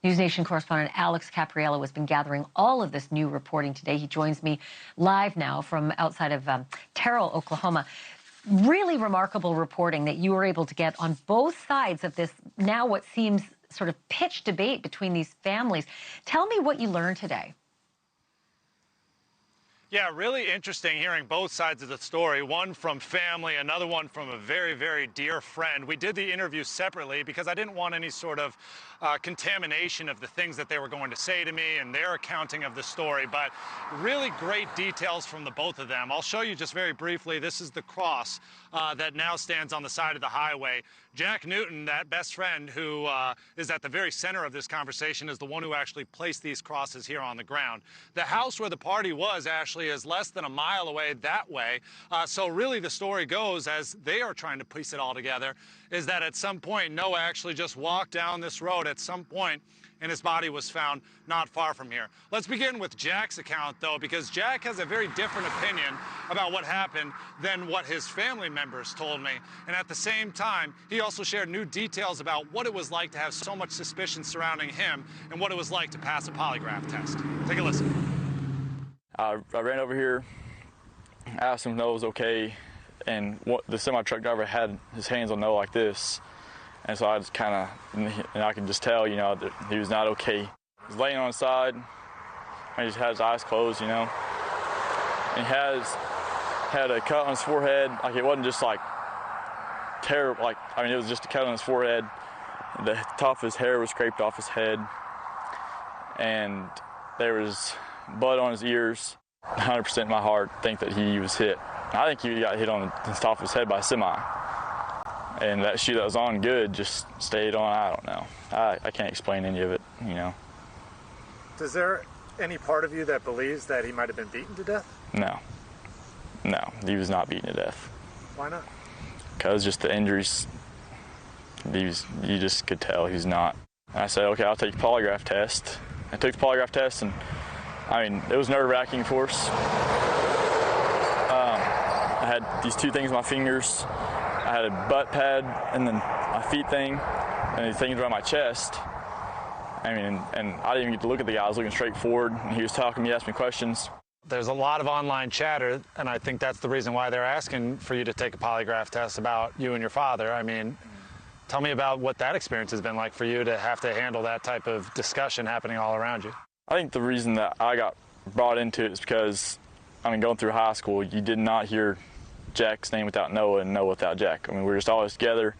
NewsNation correspondent Alex Caprariello has been gathering all of this new reporting today. He joins me live now from outside of Terrell, Oklahoma. Really remarkable reporting that you were able to get on both sides of this, now what seems sort of pitched debate between these families. Tell me what you learned today. Yeah, really interesting hearing both sides of the story, one from family, another one from a very, very dear friend. We did the interview separately because I didn't want any sort of contamination of the things that they were going to say to me and their accounting of the story, but really great details from the both of them. I'll show you just very briefly. This is the cross that now stands on the side of the highway. Jack Newton, that best friend who is at the very center of this conversation, is the one who actually placed these crosses here on the ground. The house where the party was, Ashley, is less than a mile away that way. So really the story goes, as they are trying to piece it all together, is that at some point Noah actually just walked down this road at some point and his body was found not far from here. Let's begin with Jack's account, though, because Jack has a very different opinion about what happened than what his family members told me. And at the same time, he also shared new details about what it was like to have so much suspicion surrounding him and what it was like to pass a polygraph test. Take a listen. I ran over here, asked him if Noah was okay, and the semi-truck driver had his hands on Noah like this. And so I just kind of, and I could just tell, you know, that he was not okay. He was laying on his side, and he just had his eyes closed, you know. And he had a cut on his forehead. Like, it wasn't just like terrible, like, I mean, it was just a cut on his forehead. The top of his hair was scraped off his head, and there was blood on his ears. 100% in my heart think that he was hit. I think he got hit on the top of his head by a semi. And that shoe that was on good just stayed on. I don't know. I can't explain any of it, you know. Is there any part of you that believes that he might have been beaten to death? No. No, he was not beaten to death. Why not? Because just the injuries, you just could tell he's not. And I said, okay, I'll take a polygraph test. I took the polygraph test, and I mean, it was nerve-wracking, of course. I had these two things on my fingers. I had a butt pad and then my feet thing and these things around my chest. I mean, and I didn't even get to look at the guy. I was looking straight forward, and he was talking to me, asking me questions. There's a lot of online chatter, and I think that's the reason why they're asking for you to take a polygraph test about you and your father. I mean, tell me about what that experience has been like for you to have to handle that type of discussion happening all around you. I think the reason that I got brought into it is because, I mean, going through high school, you did not hear Jack's name without Noah and Noah without Jack. I mean, we were just always together.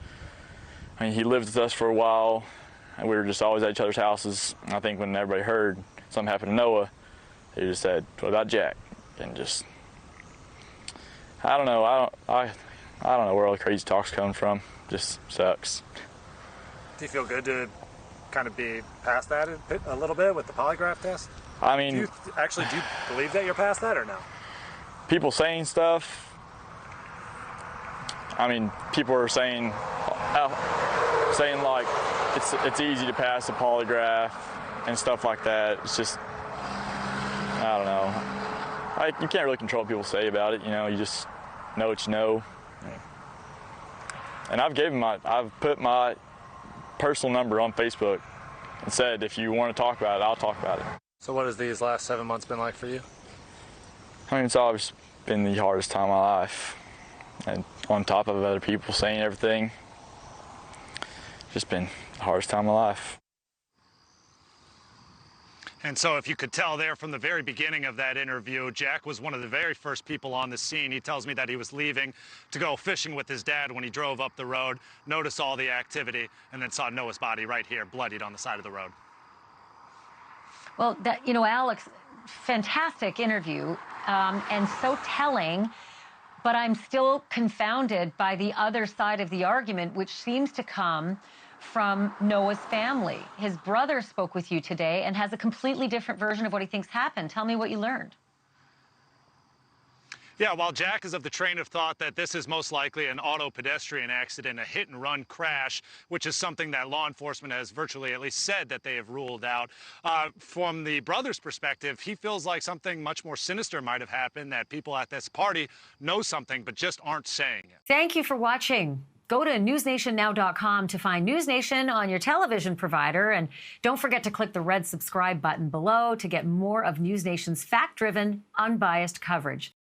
I mean, he lived with us for a while, and we were just always at each other's houses. And I think when everybody heard something happened to Noah, they just said, "What about Jack?" And just, I don't know. I don't know where all the crazy talk's coming from. Just sucks. Do you feel good to kind of be past that a little bit with the polygraph test? I mean, do you believe that you're past that or no? People saying stuff. I mean, people are saying like it's easy to pass a polygraph and stuff like that. It's just, I don't know. You can't really control what people say about it. You know, you just know what you know. And I've put my personal number on Facebook and said, if you want to talk about it, I'll talk about it. So what has these last 7 months been like for you? I mean, it's always been the hardest time of my life. And on top of other people saying everything, it's just been the hardest time of my life. And so if you could tell there from the very beginning of that interview, Jack was one of the very first people on the scene. He tells me that he was leaving to go fishing with his dad when he drove up the road, noticed all the activity, and then saw Noah's body right here, bloodied on the side of the road. Well, you know, Alex, fantastic interview and so telling, but I'm still confounded by the other side of the argument, which seems to come from Noah's family. His brother spoke with you today and has a completely different version of what he thinks happened. Tell me what you learned. Yeah, while Jack is of the train of thought that this is most likely an auto pedestrian accident, a hit-and-run crash, which is something that law enforcement has virtually at least said that they have ruled out. From the brother's perspective, he feels like something much more sinister might have happened, that people at this party know something but just aren't saying it. Thank you for watching. Go to newsnationnow.com to find NewsNation on your television provider. And don't forget to click the red subscribe button below to get more of NewsNation's fact-driven, unbiased coverage.